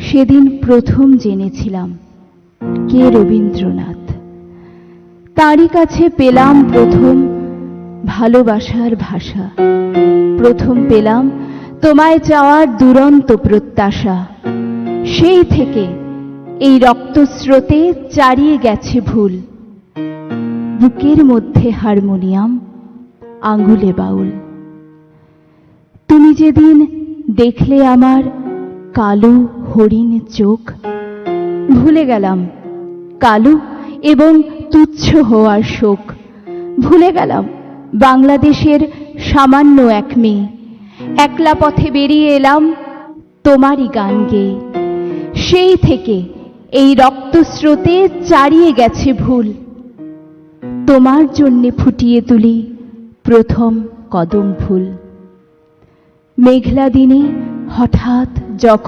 সেদিন প্রথম জেনেছিলাম কে রবীন্দ্রনাথ। তাঁরই কাছে পেলাম প্রথম ভালোবাসার ভাষা, প্রথম পেলাম তোমায় চাওয়ার দুরন্ত প্রত্যাশা। সেই থেকে এই রক্তস্রোতে চারিয়ে গেছে ভুল, বুকের মধ্যে হারমোনিয়াম, আঙুলে বাউল। তুমি যেদিন দেখলে আমার কালো হরিণ চোখ, ভুলে গেলাম কালো এবং তুচ্ছ হওয়ার শোক। ভুলে গেলাম বাংলাদেশের সামান্য এক মেয়ে, একলা পথে বেরিয়ে এলাম তোমারই গান গেয়ে। সেই থেকে এই রক্তস্রোতে চারিয়ে গেছে ভুল, তোমার জন্যে ফুটিয়ে তুলি প্রথম কদম ফুল। মেঘলা দিনে হঠাৎ যখন